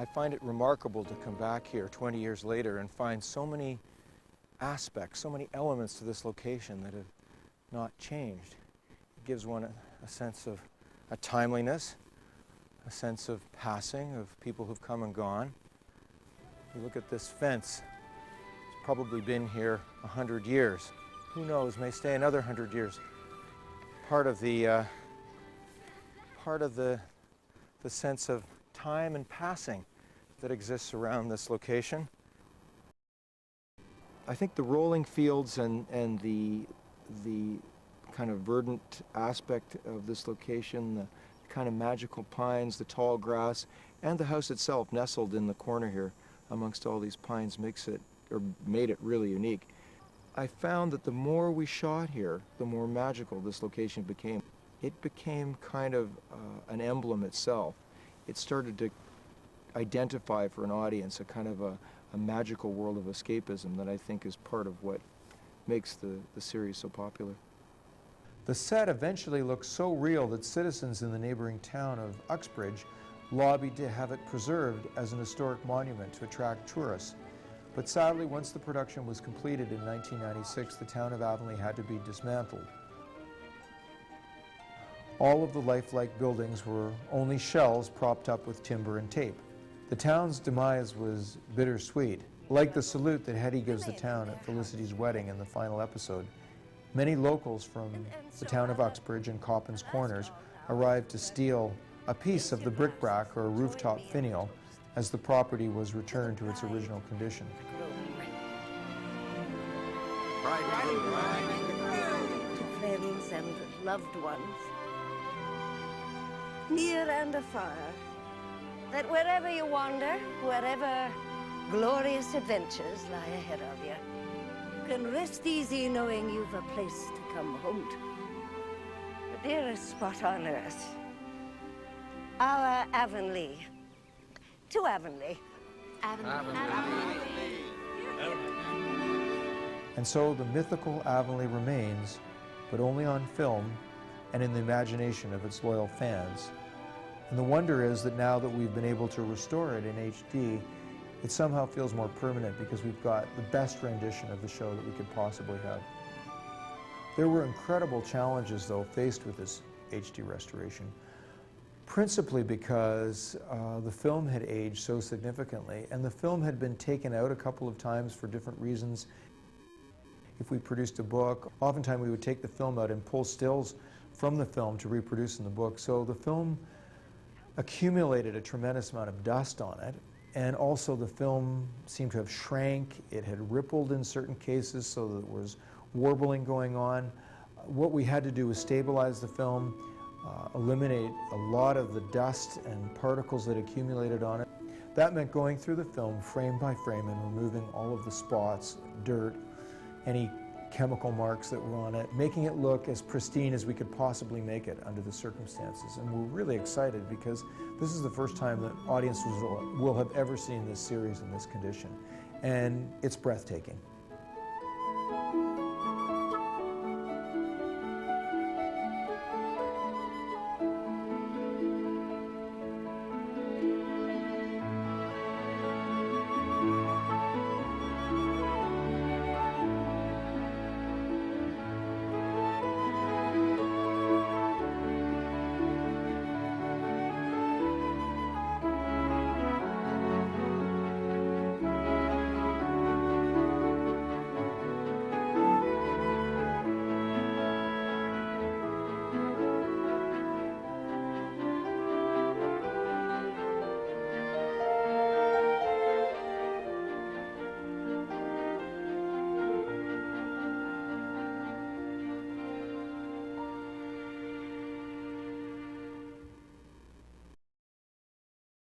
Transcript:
I find it remarkable to come back here 20 years later and find so many aspects, so many elements to this location that have not changed. It gives one a sense of a timeliness, a sense of passing, of people who've come and gone. You look at this fence, it's probably been here 100 years. Who knows, may stay another 100 years. Part of the sense of time and passing that exists around this location. I think the rolling fields and the kind of verdant aspect of this location, the kind of magical pines, the tall grass, and the house itself nestled in the corner here amongst all these pines made it really unique. I found that the more we shot here, the more magical this location became. It became kind of an emblem itself. It started to identify for an audience a kind of a magical world of escapism that I think is part of what makes the series so popular. The set eventually looked so real that citizens in the neighboring town of Uxbridge lobbied to have it preserved as an historic monument to attract tourists. But sadly, once the production was completed in 1996, the town of Avonlea had to be dismantled. All of the lifelike buildings were only shells propped up with timber and tape. The town's demise was bittersweet. Like the salute that Hetty gives the town at Felicity's wedding in the final episode, many locals from the town of Uxbridge and Coppin's Corners arrived to steal a piece of the bric-a-brac or rooftop finial as the property was returned to its original condition. To friends and loved ones, near and afar, that wherever you wander, wherever glorious adventures lie ahead of you, you can rest easy knowing you've a place to come home to. The dearest spot on earth, our Avonlea. To Avonlea. And so the mythical Avonlea remains, but only on film and in the imagination of its loyal fans. And the wonder is that now that we've been able to restore it in HD, it somehow feels more permanent because we've got the best rendition of the show that we could possibly have. There were incredible challenges, though, faced with this HD restoration, principally because the film had aged so significantly, and the film had been taken out a couple of times for different reasons. If we produced a book, oftentimes we would take the film out and pull stills from the film to reproduce in the book. So the film accumulated a tremendous amount of dust on it, and also the film seemed to have shrank. It had rippled in certain cases, so that there was warbling going on. What we had to do was stabilize the film, eliminate a lot of the dust and particles that accumulated on it. That meant going through the film frame by frame and removing all of the spots, dirt, any chemical marks that were on it, making it look as pristine as we could possibly make it under the circumstances. And we're really excited because this is the first time that audiences will have ever seen this series in this condition. And it's breathtaking.